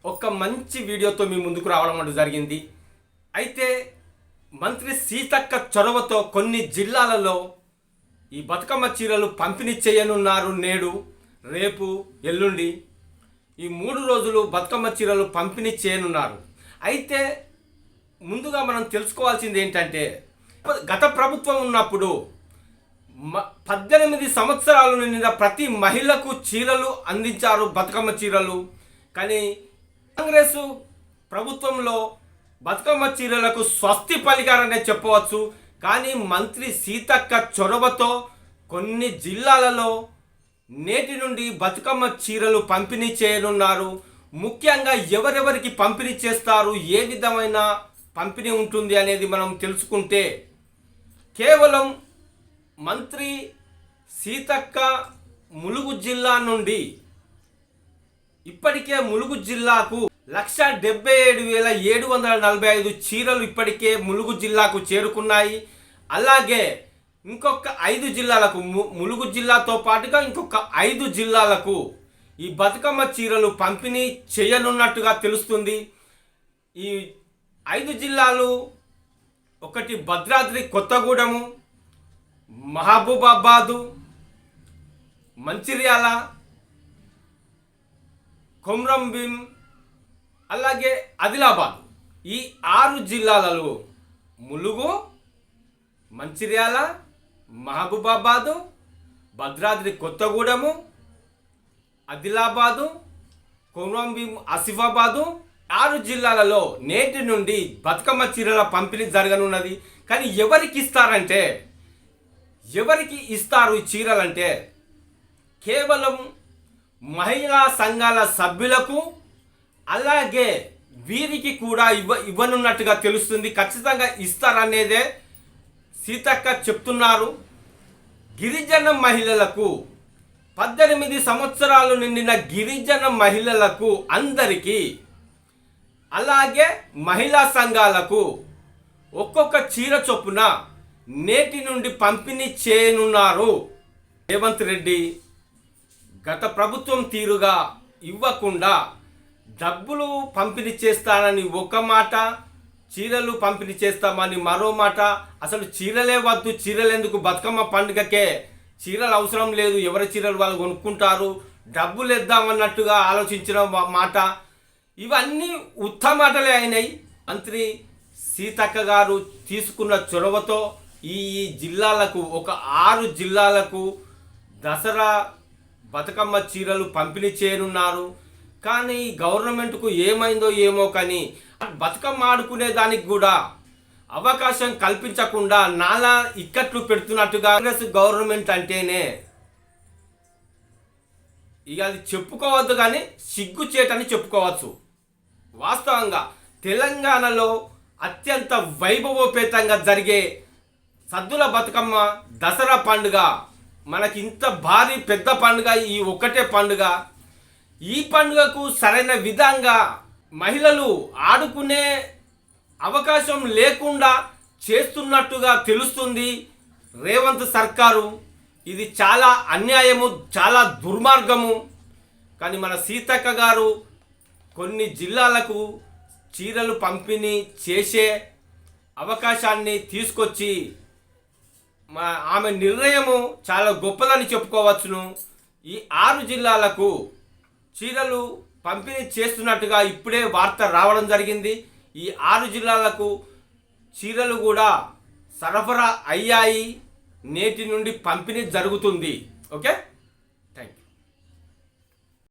ఒక మంచి వీడియోతో మీ ముందుకు రావడం అంటూ జరిగింది. అయితే మంత్రి సీతక్క చొరవతో కొన్ని జిల్లాలలో ఈ బతుకమ్మ చీరలు పంపిణీ చేయనున్నారు. నేడు, రేపు, ఎల్లుండి ఈ 3 రోజులు బతుకమ్మ చీరలు పంపిణీ చేయనున్నారు. అయితే ముందుగా మనం తెలుసుకోవాల్సింది ఏంటంటే, గత ప్రభుత్వం ఉన్నప్పుడు 18 సంవత్సరాలు నిండిన ప్రతి మహిళకు చీరలు అందించారు, బతుకమ్మ చీరలు. కానీ కాంగ్రెస్ ప్రభుత్వంలో బతుకమ్మ చీరలకు స్వస్తి పలికారనే చెప్పవచ్చు. కానీ మంత్రి సీతక్క చొరవతో కొన్ని జిల్లాలలో నేటి నుండి బతుకమ్మ చీరలు పంపిణీ చేయనున్నారు. ముఖ్యంగా ఎవరెవరికి పంపిణీ చేస్తారు, ఏ విధమైన పంపిణీ ఉంటుంది అనేది మనం తెలుసుకుంటే, కేవలం మంత్రి సీతక్క ములుగు జిల్లా నుండి ఇప్పటికే ములుగు జిల్లాకు 1,77,745 చీరలు ఇప్పటికే ములుగు జిల్లాకు చేరుకున్నాయి. అలాగే ఇంకొక 5 జిల్లాలకు, ములుగు జిల్లాతో పాటుగా ఇంకొక 5 జిల్లాలకు ఈ బతుకమ్మ చీరలు పంపిణీ చేయనున్నట్టుగా తెలుస్తుంది. ఈ 5 జిల్లాలు ఒకటి భద్రాద్రి కొత్తగూడెము, మహబూబాబాదు, మంచిర్యాల, కొమ్రంభీం, అలాగే ఆదిలాబాద్. ఈ 6 జిల్లాలలో ములుగు, మంచిర్యాల, మహబూబాబాదు, భద్రాద్రి కొత్తగూడెము, ఆదిలాబాదు, కొమ్రంభీం, ఆసిఫాబాదు 6 జిల్లాలలో నేటి నుండి బతుకమ్మ చీరల పంపిణీ జరగనున్నది. కానీ ఎవరికి ఇస్తారు ఈ చీరలంటే, కేవలం మహిళా సంఘాల సభ్యులకు, అలాగే వీరికి కూడా ఇవ్వనున్నట్టుగా తెలుస్తుంది. ఖచ్చితంగా ఇస్తారనేదే సీతక్క చెప్తున్నారు. గిరిజన మహిళలకు, 18 సంవత్సరాలు నిండిన గిరిజన మహిళలకు అందరికీ, అలాగే మహిళా సంఘాలకు ఒక్కొక్క చీర చొప్పున నేటి నుండి పంపిణీ చేయనున్నారు. రేవంత్ రెడ్డి గత ప్రభుత్వం తీరుగా ఇవ్వకుండా డబ్బులు పంపిణీ చేస్తానని ఒక మాట, చీరలు పంపిణీ చేస్తామని మరో మాట. అసలు చీరలే వద్దు, చీరలు ఎందుకు, బతుకమ్మ పండుగకే చీరలు అవసరం లేదు, ఎవరి చీరలు వాళ్ళు కొనుక్కుంటారు, డబ్బులు ఇద్దామన్నట్టుగా ఆలోచించిన మాట. ఇవన్నీ ఉత్తమాటలే అయినాయి. మంత్రి సీతక్క గారు తీసుకున్న చొరవతో ఈ జిల్లాలకు, ఒక 6 జిల్లాలకు దసరా బతుకమ్మ చీరలు పంపిణీ చేయనున్నారు. కానీ గవర్నమెంట్కు ఏమైందో ఏమో, కానీ బతుకమ్మ ఆడుకునే దానికి కూడా అవకాశం కల్పించకుండా నానా ఇక్కట్లు పెడుతున్నట్టుగా కాంగ్రెస్ గవర్నమెంట్ అంటేనే ఇక అది చెప్పుకోవద్దు, కానీ సిగ్గుచేటని చెప్పుకోవచ్చు. వాస్తవంగా తెలంగాణలో అత్యంత వైభవోపేతంగా జరిగే సద్దుల బతుకమ్మ దసరా పండుగ, మనకి ఇంత భారీ పెద్ద పండుగ ఈ ఒక్కటే పండుగ. ఈ పండుగకు సరైన విధంగా మహిళలు ఆడుకునే అవకాశం లేకుండా చేస్తున్నట్టుగా తెలుస్తుంది రేవంత్ సర్కారు. ఇది చాలా అన్యాయము, చాలా దుర్మార్గము. కానీ మన సీతక్క గారు కొన్ని జిల్లాలకు చీరలు పంపిణీ చేసే అవకాశాన్ని తీసుకొచ్చి, ఆమె నిర్ణయము చాలా గొప్పదని చెప్పుకోవచ్చును. ఈ 6 జిల్లాలకు చీరలు పంపిణీ చేస్తున్నట్టుగా ఇప్పుడే వార్త రావడం జరిగింది. ఈ 6 జిల్లాలకు చీరలు కూడా సరఫరా అయ్యాయి, నేటి నుండి పంపిణీ జరుగుతుంది. ఓకే.